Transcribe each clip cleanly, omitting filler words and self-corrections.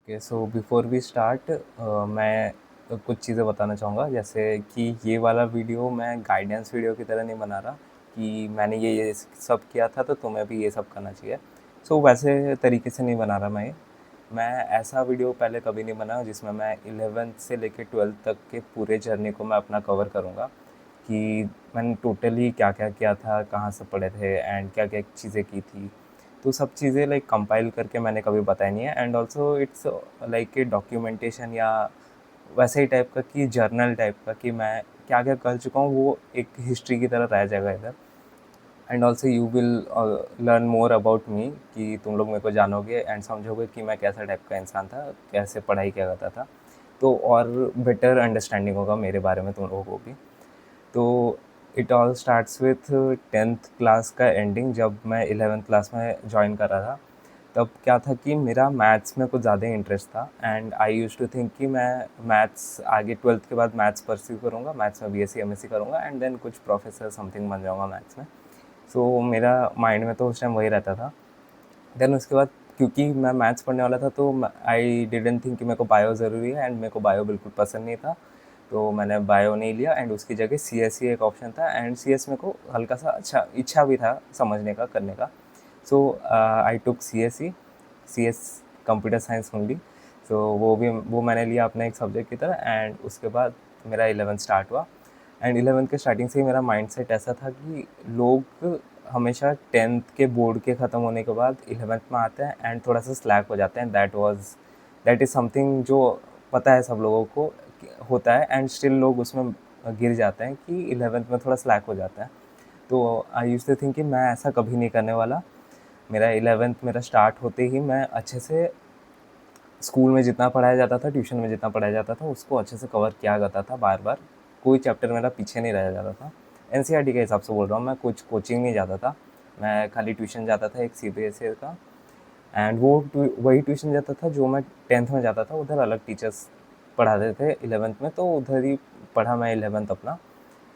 Okay, so before we start मैं कुछ चीज़ें बताना चाहूँगा, जैसे कि ये वाला वीडियो मैं गाइडेंस वीडियो की तरह नहीं बना रहा कि मैंने ये सब किया था तो तुम्हें भी ये सब करना चाहिए। सो वैसे तरीके से नहीं बना रहा मैं ऐसा वीडियो पहले कभी नहीं बनाया जिसमें मैं 11th से लेकर 12th तक के पूरे जर्नी को मैं अपना कवर करूँगा कि मैंने टोटली क्या क्या किया था, कहाँ से पढ़े थे एंड क्या क्या चीज़ें की थी। तो सब चीज़ें लाइक कंपाइल करके मैंने कभी बताई नहीं है, and also it's like a documentation या वैसे ही टाइप का कि जर्नल टाइप का कि मैं क्या क्या कर चुका हूँ, वो एक हिस्ट्री की तरह रह जाएगा इधर। And also you will learn more about me कि तुम लोग मेरे को जानोगे एंड समझोगे कि मैं कैसा टाइप का इंसान था, कैसे पढ़ाई किया करता था। तो और बेटर अंडरस्टैंडिंग होगा मेरे बारे में तुम लोगों को भी। तो it all starts with 10th class का एंडिंग, जब मैं 11th क्लास में ज्वाइन कर रहा था। तब क्या था कि मेरा मैथ्स में कुछ ज़्यादा इंटरेस्ट था and I use to think कि मैं मैथ्स आगे 12th के बाद मैथ्स परस्यू करूँगा, मैथ्स में बीएससी एमएससी करूँगा एंड देन कुछ प्रोफेसर समथिंग बन जाऊँगा मैथ्स में। सो मेरा माइंड में तो उस टाइम वही रहता था। देन उसके बाद क्योंकि मैं मैथ्स पढ़ने वाला था तो आई डिडंट थिंक कि मेरे को बायो ज़रूरी है, एंड मेरे को बायो बिल्कुल पसंद नहीं था। तो मैंने बायो नहीं लिया एंड उसकी जगह सी एस ही एक ऑप्शन था, एंड सी एस मेरे को हल्का सा अच्छा इच्छा भी था समझने का, करने का। So I took C S computer science only. So वो मैंने लिया अपना एक सब्जेक्ट की तरह, एंड उसके बाद मेरा 11th स्टार्ट हुआ। एंड 11th के स्टार्टिंग से ही मेरा माइंडसेट ऐसा था कि लोग हमेशा 10th के बोर्ड के ख़त्म होने के बाद 11th में आते हैं एंड थोड़ा सा स्लैक हो जाते हैं। दैट इज़ समथिंग जो पता है सब लोगों को होता है, एंड स्टिल लोग उसमें गिर जाते हैं कि 11th में थोड़ा स्लैक हो जाता है। तो आई यूज़ टू थिंक कि मैं ऐसा कभी नहीं करने वाला। मेरा 11th मेरा स्टार्ट होते ही मैं अच्छे से स्कूल में जितना पढ़ाया जाता था, ट्यूशन में जितना पढ़ाया जाता था, उसको अच्छे से कवर किया करता था बार बार। कोई चैप्टर मेरा पीछे नहीं रह जाता था। एनसीईआरटी के हिसाब से बोल रहा हूँ, मैं कुछ कोचिंग नहीं जाता था। मैं खाली ट्यूशन जाता था एक सीबीएसई का, एंड वही ट्यूशन जाता था जो मैं 10th में जाता था। उधर अलग टीचर्स पढ़ाते थे 11th में, तो उधर ही पढ़ा मैं 11th अपना।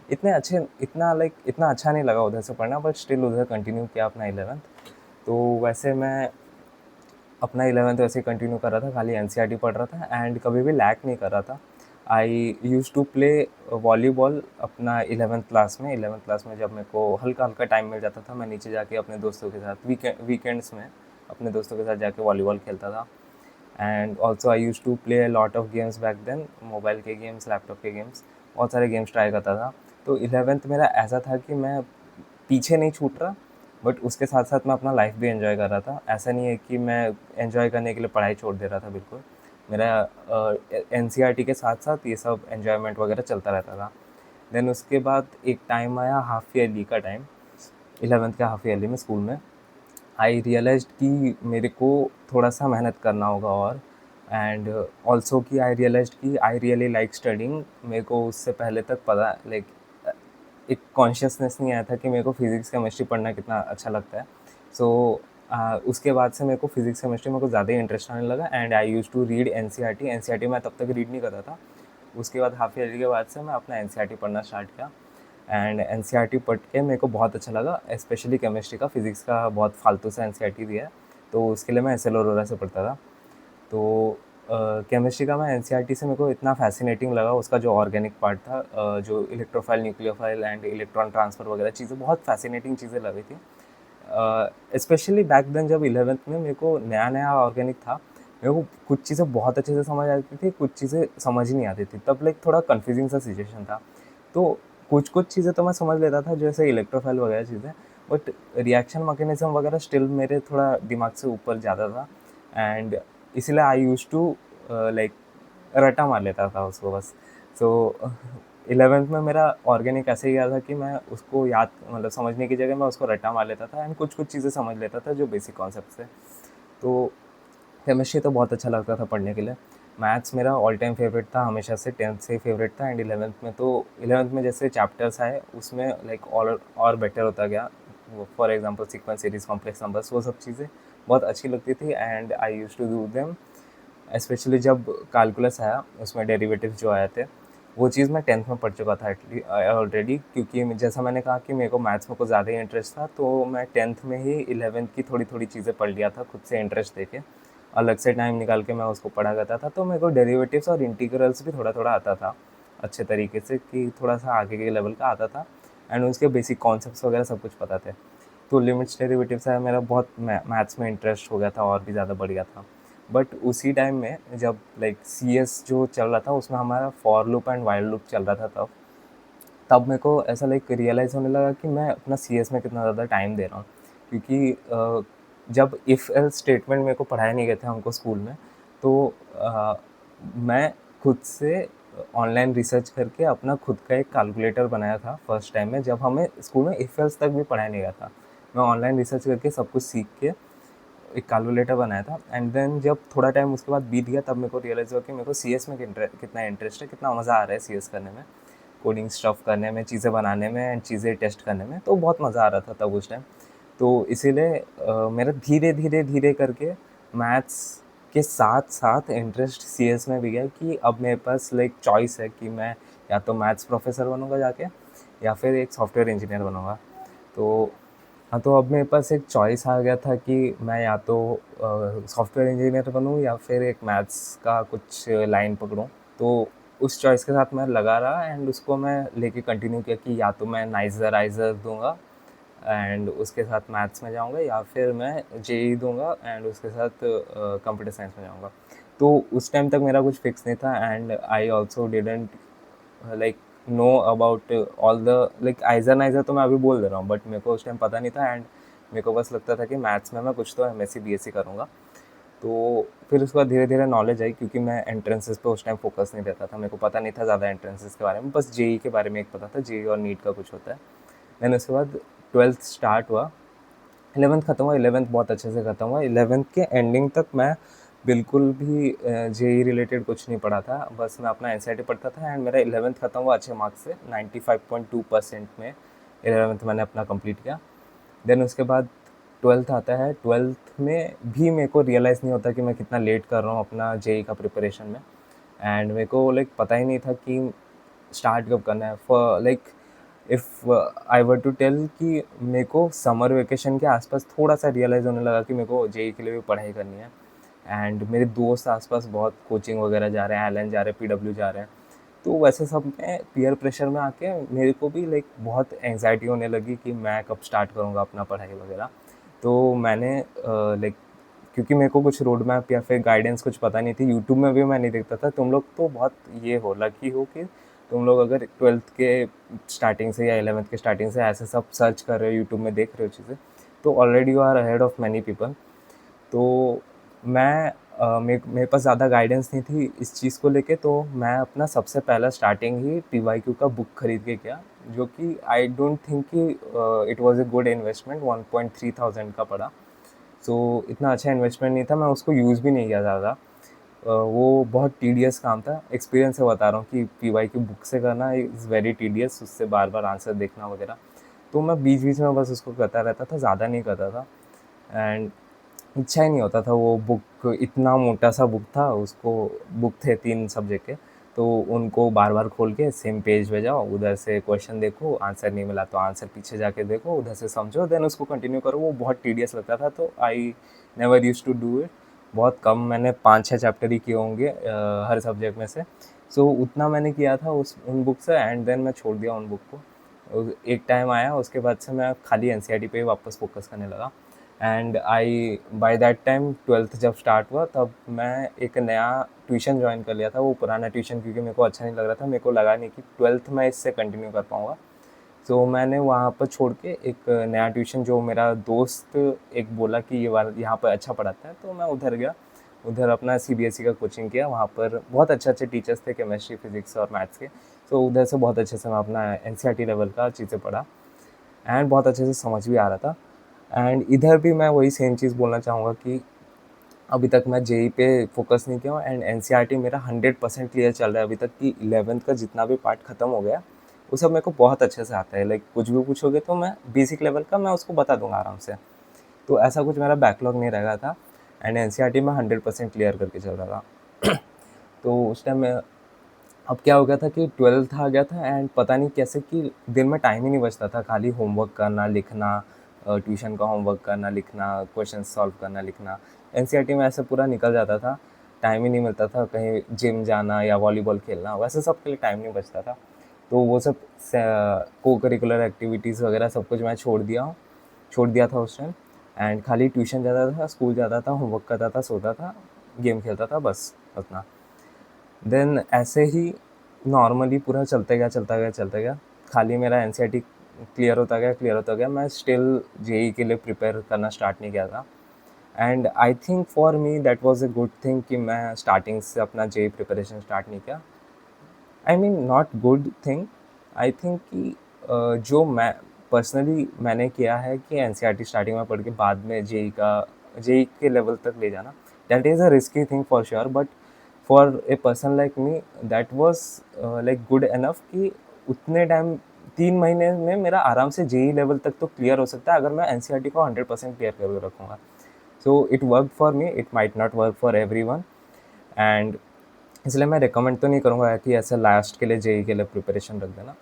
इतना अच्छा नहीं लगा उधर से पढ़ना, बट स्टिल उधर कंटिन्यू किया अपना 11th। तो वैसे मैं अपना 11th वैसे कंटिन्यू कर रहा था, खाली एनसीईआरटी पढ़ रहा था एंड कभी भी लैक नहीं कर रहा था। आई यूज़ टू प्ले वॉलीबॉल अपना 11th क्लास में। 11th क्लास में जब मेरे को हल्का हल्का टाइम मिल जाता था, मैं नीचे जाके अपने दोस्तों के साथ वीकेंड्स में अपने दोस्तों के साथ जाके वॉलीबॉल खेलता था। And also I use to play a lot of games back then, mobile के गेम्स, लैपटॉप के गेम्स, बहुत सारे गेम्स ट्राई करता था। तो 11th मेरा ऐसा था कि मैं पीछे नहीं छूट रहा, बट उसके साथ साथ मैं अपना लाइफ भी एंजॉय कर रहा था। ऐसा नहीं है कि मैं एंजॉय करने के लिए पढ़ाई छोड़ दे रहा था, बिल्कुल। मेरा एनसीईआरटी के साथ साथ ये सब एन्जॉयमेंट वगैरह चलता रहता था। देन उसके बाद एक टाइम आया हाफ ईयरली का टाइम, 11th के हाफ ईयरली में स्कूल में। आई रियलाइज्ड कि मेरे को थोड़ा सा मेहनत करना होगा, और एंड ऑल्सो कि आई रियलाइज्ड कि आई रियली लाइक स्टडिंग। मेरे को उससे पहले तक पता लाइक एक कॉन्शियसनेस नहीं आया था कि मेरे को फिज़िक्स केमिस्ट्री पढ़ना कितना अच्छा लगता है। सो उसके बाद से मेरे को फिज़िक्स केमिस्ट्री में कुछ ज़्यादा ही इंटरेस्ट आने लगा, and I use to read NCERT. NCERT मैं तब तक रीड नहीं करता था। उसके बाद हाफ ईयरली के बाद से मैं अपना एनसीईआरटी पढ़ना स्टार्ट किया, एंड एनसीईआरटी पढ़ के मेरे को बहुत अच्छा लगा, स्पेशली केमिस्ट्री का। फिज़िक्स का बहुत फालतू सा एनसीईआरटी दिया है, तो उसके लिए मैं एसएल अरोरा से पढ़ता था। तो केमिस्ट्री का मैं एनसीईआरटी से मेरे को इतना फैसिनेटिंग लगा, उसका जो ऑर्गेनिक पार्ट था, जो electrophile, nucleophile and electron transfer वगैरह चीज़ें, बहुत फैसिनेटिंग चीज़ें लगी थी। स्पेशली बैक देन जब 11th में मेरे को नया नया ऑर्गेनिक था, मेरे को कुछ चीज़ें बहुत अच्छे से समझ आती थी, कुछ चीज़ें समझ ही नहीं आती थी। तब लाइक थोड़ा कन्फ्यूजिंग सा सिचुएशन था। तो कुछ कुछ चीज़ें तो मैं समझ लेता था, जैसे इलेक्ट्रोफाइल वगैरह चीज़ें, बट रिएक्शन मैकेनिज्म वगैरह स्टिल मेरे थोड़ा दिमाग से ऊपर ज़्यादा था। एंड इसलिए आई यूज़ टू लाइक रट्टा मार लेता था उसको बस। सो 11th में मेरा ऑर्गेनिक ऐसे ही गया था कि मैं उसको याद, मतलब समझने की जगह मैं उसको रट्टा मार लेता था, एंड कुछ कुछ चीज़ें समझ लेता था जो बेसिक कॉन्सेप्ट थे। तो केमिस्ट्री तो बहुत अच्छा लगता था पढ़ने के लिए। मैथ्स मेरा ऑल टाइम फेवरेट था, हमेशा से 10th से ही फेवरेट था, एंड 11th में तो 11th में जैसे चैप्टर्स आए उसमें लाइक और बेटर होता गया। For example sequence, series, complex numbers, वो सब चीज़ें बहुत अच्छी लगती थी, and I used to do them. Specially जब कैलकुलस आया, उसमें डेरिवेटिव्स जो आए थे, वो चीज़ मैं 10th में पढ़ चुका था ऑलरेडी, क्योंकि जैसा मैंने कहा कि मेरे को मैथ्स में कुछ ज़्यादा ही इंटरेस्ट था, तो मैं 10th में ही 11th की थोड़ी थोड़ी चीज़ें पढ़ लिया था खुद से इंटरेस्ट देके। अलग से टाइम निकाल के मैं उसको पढ़ा करता था। तो मेरे को डेरिवेटिव्स और इंटीग्रल्स भी थोड़ा थोड़ा आता था अच्छे तरीके से, कि थोड़ा सा आगे के लेवल का आता था, एंड उसके बेसिक कॉन्सेप्ट्स वगैरह सब कुछ पता थे। तो लिमिट्स डेरिवेटिव्स है, मेरा बहुत मैथ्स में इंटरेस्ट हो गया था और भी ज़्यादा बढ़ गया था। बट उसी टाइम में जब लाइक सी एस जो चल रहा था उसमें हमारा for loop and while loop चल रहा था, तब मेरे को ऐसा लाइक रियलाइज़ होने लगा कि मैं अपना सी एस में कितना ज़्यादा टाइम दे रहा हूँ। क्योंकि जब इफ़ एल्स स्टेटमेंट मेरे को पढ़ाए नहीं गए थे हमको स्कूल में, तो मैं खुद से ऑनलाइन रिसर्च करके अपना खुद का एक कैलकुलेटर बनाया था फर्स्ट टाइम में, जब हमें स्कूल में इफ़ एल्स तक भी पढ़ाया नहीं गया था। मैं ऑनलाइन रिसर्च करके सब कुछ सीख के एक कैलकुलेटर बनाया था, एंड देन जब थोड़ा टाइम उसके बाद बीत गया तब मेरे को रियलाइज़ हुआ कि मेरे को सी एस में कितना इंटरेस्ट है, कितना मज़ा आ रहा है सी एस करने में, कोडिंग स्टफ करने में, चीज़ें बनाने में एंड चीज़ें टेस्ट करने में। तो बहुत मज़ा आ रहा था तब उस टाइम। तो इसीलिए मेरा धीरे धीरे धीरे करके मैथ्स के साथ साथ इंटरेस्ट सी एस में भी गया, कि अब मेरे पास लाइक चॉइस है कि मैं या तो मैथ्स प्रोफेसर बनूंगा जाके, या फिर एक सॉफ्टवेयर इंजीनियर बनूंगा। तो हाँ, तो अब मेरे पास एक चॉइस आ गया था कि मैं या तो सॉफ्टवेयर इंजीनियर बनूं या फिर एक मैथ्स का कुछ लाइन पकड़ूं। तो उस चॉइस के साथ मैं लगा रहा, एंड उसको मैं लेके कंटिन्यू किया कि या तो मैं नाइजर आइजर दूंगा एंड उसके साथ मैथ्स में जाऊंगा, या फिर मैं जेई दूंगा एंड उसके साथ कंप्यूटर साइंस में जाऊंगा। तो उस टाइम तक मेरा कुछ फिक्स नहीं था, and I also didn't like know about all the like आइजर तो मैं अभी बोल दे रहा हूँ, बट मेरे को उस टाइम पता नहीं था, एंड मेरे को बस लगता था कि मैथ्स में मैं कुछ तो एमएससी बीएससी करूँगा। तो फिर उसके बाद धीरे धीरे नॉलेज आई, क्योंकि मैं एंट्रेंसेस पे उस टाइम फोकस नहीं रहता था, मेरे को पता नहीं था ज़्यादा एंट्रेंसेस के बारे में, बस जेई के बारे में एक पता था, जेई और नीट का कुछ होता है। देन उसके बाद ट्वेल्थ स्टार्ट हुआ, 11th ख़त्म हुआ, 11th बहुत अच्छे से ख़त्म हुआ। 11th के एंडिंग तक मैं बिल्कुल भी जेई रिलेटेड कुछ नहीं पढ़ा था, बस मैं अपना एनसीईआरटी पढ़ता था, एंड मेरा 11th ख़त्म हुआ अच्छे मार्क्स से, 95.2% में 11th मैंने अपना कंप्लीट किया। देन उसके बाद 12th आता है। 12th में भी मेरे को रियलाइज़ नहीं होता कि मैं कितना लेट कर रहा हूँ अपना जेई का प्रिपरेशन में, एंड मेरे को लाइक पता ही नहीं था कि स्टार्ट कब करना है। For like if I were to tell कि मेरे को समर वेकेशन के आसपास थोड़ा सा रियलाइज़ होने लगा कि मेरे को जेई के लिए भी पढ़ाई करनी है, एंड मेरे दोस्त आसपास बहुत कोचिंग वगैरह जा रहे हैं, एलन जा रहे हैं, पीडब्ल्यू जा रहे हैं। तो वैसे सब में पीयर प्रेशर में आके मेरे को भी लाइक बहुत एंग्जाइटी होने लगी कि मैं कब स्टार्ट करूँगा अपना पढ़ाई वगैरह। तो मैंने लाइक क्योंकि मेरे को कुछ रोड मैप या फिर गाइडेंस कुछ पता नहीं थी, यूट्यूब में भी मैं नहीं देखता था। तुम लोग तो बहुत ये हो लकी हो कि तुम लोग अगर 12th के स्टार्टिंग से या 11th के स्टार्टिंग से ऐसे सब सर्च कर रहे हो, यूट्यूब में देख रहे हो चीज़ें, तो already you are ahead of many people. तो मैं मेरे पास ज़्यादा गाइडेंस नहीं थी इस चीज़ को लेके, तो मैं अपना सबसे पहला स्टार्टिंग ही पीवाईक्यू का बुक खरीद के किया, जो कि आई डोंट थिंक कि it was a good investment. 1.3 thousand का पड़ा। सो इतना अच्छा इन्वेस्टमेंट नहीं था, मैं उसको यूज़ भी नहीं किया ज़्यादा। वो बहुत टीडियस काम था, एक्सपीरियंस से बता रहा हूँ कि पीवाईक्यू बुक से करना इज़ वेरी टीडियस, उससे बार बार आंसर देखना वगैरह। तो मैं बीच बीच में बस उसको करता रहता था, ज़्यादा नहीं करता था, एंड इच्छा ही नहीं होता था। वो बुक इतना मोटा सा बुक था, उसको बुक थे 3 सब्जेक्ट के, तो उनको बार बार खोल के सेम पेज पे जाओ, उधर से क्वेश्चन देखो, आंसर नहीं मिला तो आंसर पीछे जाके देखो, उधर से समझो, देन उसको कंटिन्यू करो। वो बहुत टीडियस लगता था, तो I never use to do it. बहुत कम, मैंने 5-6 चैप्टर ही किए होंगे हर सब्जेक्ट में से। सो उतना मैंने किया था उन बुक से, एंड देन मैं छोड़ दिया उन बुक को। एक टाइम आया उसके बाद से मैं खाली एनसीईआरटी पे ही वापस फोकस करने लगा। And I by that time 12th जब स्टार्ट हुआ तब मैं एक नया ट्यूशन ज्वाइन कर लिया था। वो पुराना ट्यूशन क्योंकि मेरे को अच्छा नहीं लग रहा था, मेरे को लगा नहीं कि 12th में इससे कंटिन्यू कर पाऊँगा। तो मैंने वहाँ पर छोड़ के एक नया ट्यूशन, जो मेरा दोस्त एक बोला कि ये वाला यहाँ पर अच्छा पढ़ाता है, तो मैं उधर गया। उधर अपना सीबीएसई का कोचिंग किया। वहाँ पर बहुत अच्छे अच्छे टीचर्स थे, केमिस्ट्री, फिजिक्स और मैथ्स के। तो उधर से बहुत अच्छे से मैं अपना एनसीईआरटी लेवल का चीज़ें पढ़ा, एंड बहुत अच्छे से समझ भी आ रहा था। एंड इधर भी मैं वही सेम चीज़ बोलना चाहूँगा कि अभी तक मैं जेई पे फोकस नहीं किया हूँ, एंड एनसीईआरटी मेरा 100% क्लियर चल रहा है अभी तक, कि 11th का जितना भी पार्ट ख़त्म हो गया वो सब मेरे को बहुत अच्छे से आता है। लाइक कुछ भी पूछोगे तो मैं बेसिक लेवल का मैं उसको बता दूंगा आराम से। तो ऐसा कुछ मेरा बैकलॉग नहीं रह था, एंड एनसीईआरटी में 100% क्लियर करके चल रहा था। तो उस टाइम में अब क्या हो गया था कि 12th आ गया था, एंड पता नहीं कैसे कि दिन में टाइम ही नहीं बचता था, खाली होमवर्क करना, लिखना, ट्यूशन का होमवर्क करना, लिखना, क्वेश्चन सॉल्व करना, लिखना, एनसीईआरटी में ऐसे पूरा निकल जाता था, टाइम ही नहीं मिलता था कहीं जिम जाना या वॉलीबॉल खेलना, वैसे सब के लिए टाइम नहीं बचता था। तो वो सब को करिकुलर एक्टिविटीज़ वगैरह सब कुछ मैं छोड़ दिया था उस टाइम। एंड खाली ट्यूशन जाता था, स्कूल जाता था, होमवर्क करता था, सोता था, गेम खेलता था, बस उतना। देन ऐसे ही नॉर्मली पूरा चलता गया। खाली मेरा एनसीईआरटी क्लियर होता गया। मैं स्टिल जेई के लिए प्रिपेयर करना स्टार्ट नहीं किया था। And I think for me that was a good thing कि मैं स्टार्टिंग से अपना जेई प्रिपरेशन स्टार्ट नहीं किया। I mean not good thing, I think कि जो मैं पर्सनली मैंने किया है कि एनसीईआरटी स्टार्टिंग में पढ़ के बाद में जेई के लेवल तक ले जाना, that is a risky thing for sure, but for a person like me that was like good enough कि उतने टाइम 3 महीने में मेरा आराम से जेई लेवल तक तो क्लियर हो सकता है अगर मैं एनसीईआरटी को 100% क्लियर करके रखूँगा। So it work for me, it might not work for everyone. And इसलिए मैं रिकमेंड तो नहीं करूँगा कि ऐसे लास्ट के लिए जेई के लिए प्रिपरेशन रख देना।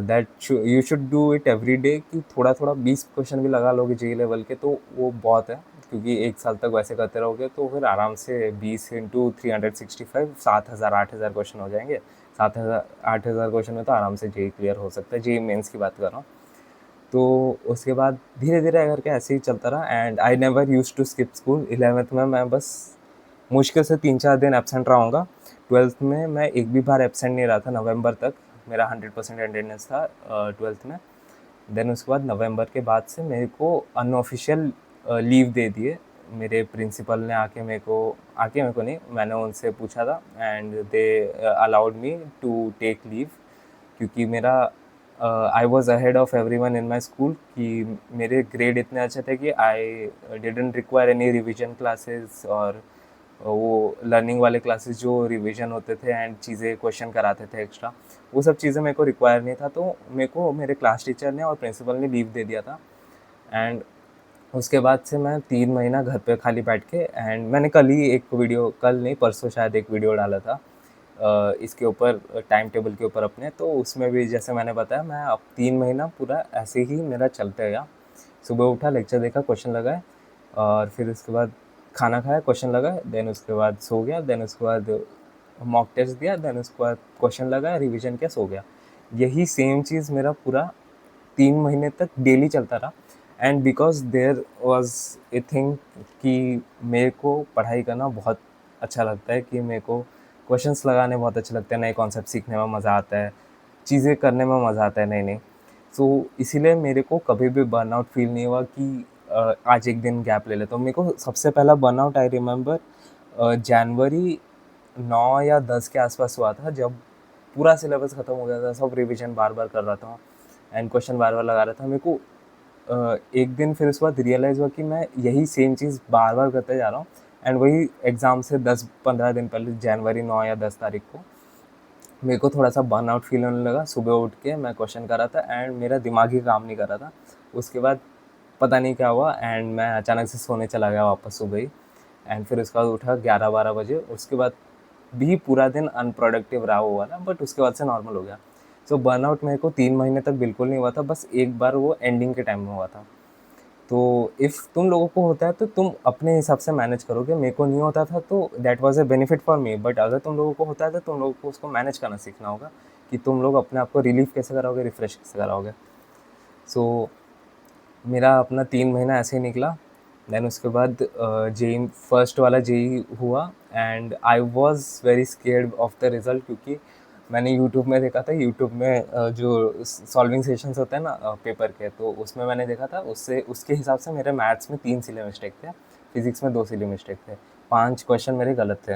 That you should do it every day कि थोड़ा थोड़ा 20 क्वेश्चन भी लगा लोगे जेई लेवल के तो वो बहुत है, क्योंकि एक साल तक वैसे करते रहोगे तो फिर आराम से 20 इंटू 365 7,000 8,000 क्वेश्चन हो जाएंगे। 7,000 8,000 क्वेश्चन में तो आराम से जेई क्लियर हो सकता है, जेई मेंस की बात कर रहा हूँ। तो उसके बाद धीरे धीरे करके ऐसे ही चलता रहा। And I never use to skip school. 11th में मैं बस मुश्किल से 3-4 दिन एबसेंट रहा हूँगा। 12th में मैं एक भी बार एबसेंट नहीं रहा था, नवंबर तक मेरा 100% अटेंडेंस था 12th में। देन उसके बाद नवंबर के बाद से मेरे को अनऑफिशियल लीव दे दिए। मेरे प्रिंसिपल ने आके मेरे को नहीं, मैंने उनसे पूछा था and they allowed me to take leave, क्योंकि मेरा I was ahead of everyone in my school कि मेरे ग्रेड इतने अच्छे थे कि I didn't require any revision classes और वो लर्निंग वाले क्लासेस जो रिवीजन होते थे एंड चीज़ें क्वेश्चन कराते थे एक्स्ट्रा, वो सब चीज़ें मेरे को रिक्वायर नहीं था। तो मेरे को मेरे क्लास टीचर ने और प्रिंसिपल ने लीव दे दिया था। एंड उसके बाद से मैं 3 महीना घर पे खाली बैठ के, एंड मैंने कल नहीं परसों शायद एक वीडियो डाला था इसके ऊपर, टाइम टेबल के ऊपर अपने। तो उसमें भी जैसे मैंने बताया, मैं अब 3 महीना पूरा ऐसे ही मेरा चलते गया। सुबह उठा, लेक्चर देखा, क्वेश्चन लगाए, और फिर उसके बाद खाना खाया, क्वेश्चन लगाए, देन उसके बाद सो गया, देन उसके बाद मॉक टेस्ट दिया, देन उसके बाद क्वेश्चन लगाया, रिवीजन किया, सो गया। यही सेम चीज़ मेरा पूरा 3 महीने तक डेली चलता रहा। And because there was a thing कि मेरे को पढ़ाई करना बहुत अच्छा लगता है, कि मेरे को क्वेश्चंस लगाने बहुत अच्छे लगते हैं, नए कॉन्सेप्ट सीखने में मज़ा आता है, चीज़ें करने में मज़ा आता है नई नई। सो इसीलिए मेरे को कभी भी बर्नआउट फील नहीं हुआ कि आज एक दिन गैप ले लेता हूँ। मेरे को सबसे पहला बर्नआउट आई रिमेंबर जनवरी 9 या 10 के आसपास हुआ था, जब पूरा सिलेबस ख़त्म हो गया था, सब रिवीजन बार बार कर रहा था एंड क्वेश्चन बार बार लगा रहा था। मेरे को एक दिन फिर उसके बाद रियलाइज़ हुआ कि मैं यही सेम चीज़ बार बार करते जा रहा हूँ। एंड वही एग्ज़ाम से 10-15 दिन पहले जनवरी 9 या 10 तारीख को मेरे को थोड़ा सा बर्नआउट फील होने लगा। सुबह उठ के मैं क्वेश्चन कर रहा था एंड मेरा दिमाग ही काम नहीं कर रहा था। उसके बाद पता नहीं क्या हुआ एंड मैं अचानक से सोने चला गया वापस सुबह ही। एंड फिर उसके बाद उठा 11-12 बजे। उसके बाद भी पूरा दिन अनप्रोडक्टिव रहा हुआ था, बट उसके बाद से नॉर्मल हो गया। सो बर्नआउट मेरे को 3 महीने तक बिल्कुल नहीं हुआ था, बस एक बार वो एंडिंग के टाइम में हुआ था। तो इफ़ तुम लोगों को होता है तो तुम अपने हिसाब से मैनेज करोगे। मेरे को नहीं होता था तो that was a benefit for me, but अगर तुम लोगों को होता है तो तुम लोगों को उसको मैनेज करना सीखना होगा कि तुम लोग अपने आप को रिलीफ कैसे कराओगे, रिफ़्रेश कैसे कराओगे। सो मेरा अपना 3 महीना ऐसे ही निकला। देन उसके बाद जेई फर्स्ट वाला जेई हुआ and I was very scared of the result, क्योंकि मैंने यूट्यूब में देखा था। यूट्यूब में जो सॉल्विंग सेशंस होते हैं ना पेपर के, तो उसमें मैंने देखा था, उससे उसके हिसाब से मेरे मैथ्स में 3 सिले मिस्टेक थे, फिजिक्स में 2 सिले मिस्टेक थे, 5 क्वेश्चन मेरे गलत थे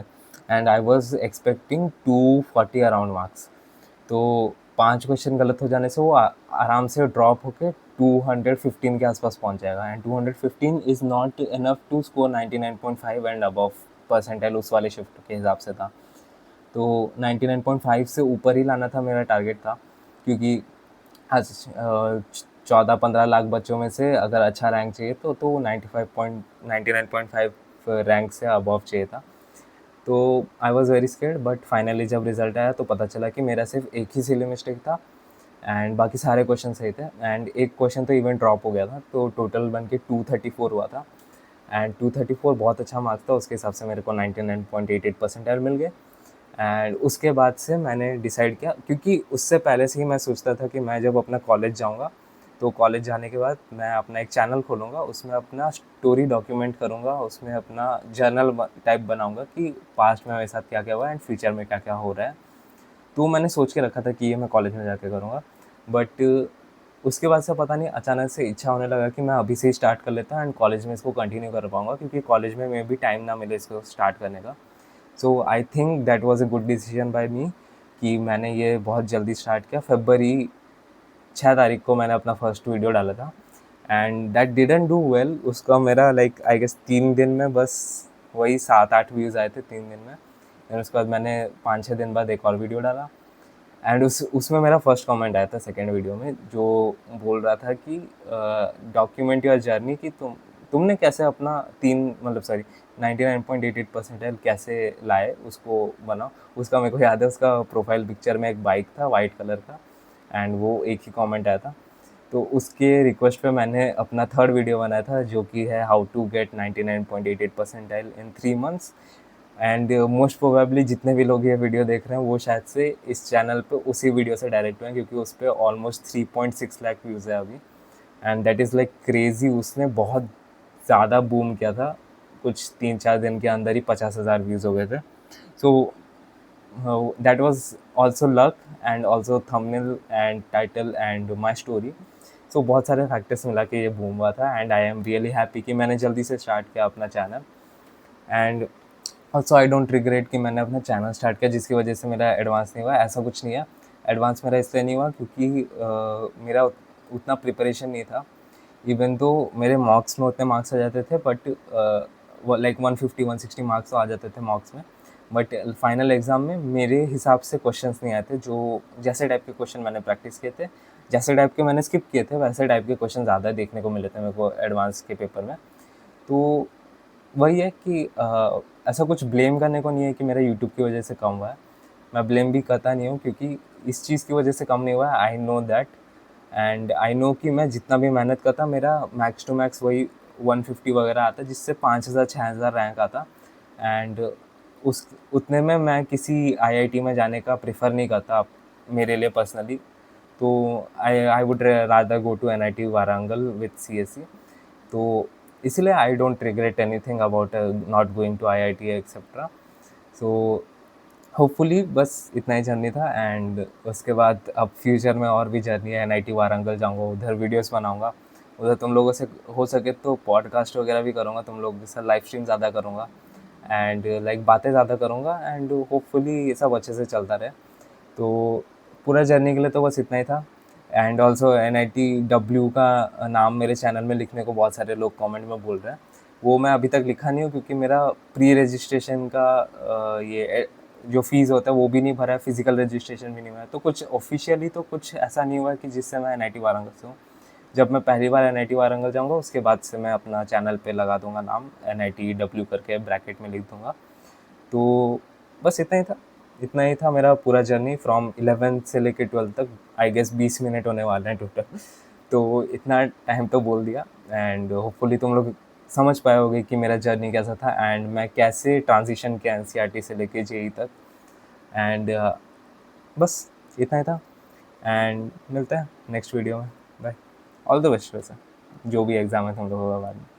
and I was expecting 240 around marks. तो 5 क्वेश्चन गलत हो जाने से वो आराम से ड्रॉप होके 215 के आसपास पहुंच जाएगा। And 215 is not enough to score 99.5 and above percentile उस वाले शिफ्ट के हिसाब से था। तो 99.5 से ऊपर ही लाना था मेरा टारगेट था, क्योंकि आज 14-15 लाख बच्चों में से अगर अच्छा रैंक चाहिए तो 99.5 रैंक से अबव चाहिए था। तो I was very scared, but finally जब रिज़ल्ट आया तो पता चला कि मेरा सिर्फ एक ही सिली मिस्टेक था एंड बाकी सारे क्वेश्चन सही थे। एंड एक क्वेश्चन तो इवन ड्रॉप हो गया था, तो टोटल बन के 234 हुआ था। एंड 234 बहुत अच्छा मार्क्स था, उसके हिसाब से मेरे को 99.88 परसेंटाइल मिल गए। एंड उसके बाद से मैंने डिसाइड किया, क्योंकि उससे पहले से ही मैं सोचता था कि मैं जब अपना कॉलेज जाऊँगा तो कॉलेज जाने के बाद मैं अपना एक चैनल खोलूँगा, उसमें अपना स्टोरी डॉक्यूमेंट करूँगा, उसमें अपना जर्नल टाइप बनाऊँगा कि पास्ट में मेरे साथ क्या क्या हुआ एंड फ्यूचर में क्या क्या हो रहा है। तो मैंने सोच के रखा था कि ये मैं कॉलेज में जाके करूँगा। बट उसके बाद से पता नहीं अचानक से इच्छा होने लगा कि मैं अभी से ही स्टार्ट कर लेता हूँ एंड कॉलेज में इसको कंटिन्यू कर पाऊँगा, क्योंकि कॉलेज में मे भी टाइम ना मिले इसको स्टार्ट करने का। So I think that was a good decision by me कि मैंने ये बहुत जल्दी स्टार्ट किया। फरवरी 6 तारीख को मैंने अपना फर्स्ट वीडियो डाला था and that didn't do well. उसका मेरा लाइक आई गेस 3 दिन में बस वही 7-8 व्यूज़ आए थे 3 दिन में। एंड उसके बाद मैंने 5-6 दिन बाद एक और वीडियो डाला एंड उसमें मेरा फर्स्ट कमेंट आया था सेकंड वीडियो में, जो बोल रहा था कि डॉक्यूमेंट योर जर्नी कि तुमने कैसे अपना 99.88 परसेंटाइल कैसे लाए, उसको बनाओ। उसका मेरे को याद है, उसका प्रोफाइल पिक्चर में एक बाइक था वाइट कलर का एंड वो एक ही कमेंट आया था। तो उसके रिक्वेस्ट पे मैंने अपना थर्ड वीडियो बनाया था, जो कि है how to get 99.88 percentile in 3 months. And most probably जितने भी लोग ये वीडियो देख रहे हैं वो शायद से इस चैनल पे उसी वीडियो से डायरेक्ट हुए हैं, क्योंकि उस पर ऑलमोस्ट 3.6 लाख व्यूज़ है अभी। And that is like crazy, उसने बहुत ज़्यादा बूम किया था। कुछ 3-4 दिन के अंदर ही 50,000 व्यूज़ हो गए थे। सो that was also luck and also thumbnail and title and my story. So बहुत सारे फैक्टर्स मिला के ये बूम हुआ था and I am really happy कि मैंने जल्दी से स्टार्ट किया अपना channel. And also I don't regret कि मैंने अपना चैनल स्टार्ट किया जिसकी वजह से मेरा एडवांस नहीं हुआ। ऐसा कुछ नहीं है, एडवांस मेरा इसलिए नहीं हुआ क्योंकि मेरा उतना प्रिपरेशन नहीं था। इवन तो मेरे मॉक्स में उतने मार्क्स आ जाते थे, बट लाइक 150-160 मार्क्स तो आ जाते थे मॉक्स में। बट फाइनल एग्ज़ाम में मेरे हिसाब से क्वेश्चंस नहीं आए थे, जो जैसे टाइप के क्वेश्चन मैंने प्रैक्टिस किए थे, जैसे टाइप के मैंने स्किप किए थे, वैसे टाइप के क्वेश्चन ज़्यादा देखने को मिले थे मेरे को एडवांस के पेपर में। तो वही है कि ऐसा कुछ ब्लेम करने को नहीं है कि मेरा यूट्यूब की वजह से कम हुआ है। मैं ब्लेम भी करता नहीं हूँ, क्योंकि इस चीज़ की वजह से कम नहीं हुआ है। I know that and I know कि मैं जितना भी मेहनत करता, मेरा मैक्स टू मैक्स वही 150 वगैरह आता, जिससे 5,000-6,000 रैंक आता। एंड उस उतने में मैं किसी आईआईटी में जाने का प्रेफर नहीं करता मेरे लिए पर्सनली। तो I would rather go to NIT Warangal with CSC. तो इसलिए I don't regret anything about not going to IIT etcetera. So hopefully बस इतना ही जर्नी था एंड उसके बाद अब फ्यूचर में और भी जर्नी है। एनआईटी वारंगल जाऊंगा, उधर वीडियोस बनाऊंगा, उधर तुम लोगों से हो सके तो पॉडकास्ट वगैरह भी करूँगा, तुम लोग के साथ लाइव स्ट्रीम ज़्यादा करूँगा एंड लाइक बातें ज़्यादा करूँगा एंड होपफुली ये सब अच्छे से चलता रहे। तो पूरा जर्नी के लिए तो बस इतना ही था। एंड ऑल्सो NITW का नाम मेरे चैनल में लिखने को बहुत सारे लोग कमेंट में बोल रहे हैं। वो मैं अभी तक लिखा नहीं हूँ, क्योंकि मेरा प्री रजिस्ट्रेशन का ये जो फ़ीस होता है वो भी नहीं भरा है, फिजिकल रजिस्ट्रेशन भी नहीं हुआ है। तो कुछ ऑफिशियली तो कुछ ऐसा नहीं हुआ है कि जिससे मैं NIT वारंगल से हूँ। जब मैं पहली बार NIT वारंगल जाऊँगा उसके बाद से मैं अपना चैनल पे लगा दूँगा नाम, NITW करके ब्रैकेट में लिख दूँगा। तो बस इतना ही था मेरा पूरा जर्नी फ्रॉम 11th से लेकर 12th तक। आई गेस 20 मिनट होने वाले हैं टोटल। तो इतना टाइम तो बोल दिया एंड होपफुली तुम लोग समझ पाए होगे कि मेरा जर्नी कैसा था एंड मैं कैसे ट्रांजिशन किया NCERT से लेके जेई तक। एंड बस इतना ही था एंड मिलते हैं नेक्स्ट वीडियो में। बाय। ऑल द बेस्ट वैसे जो भी एग्ज़ाम है तुम लोगों का बाद में।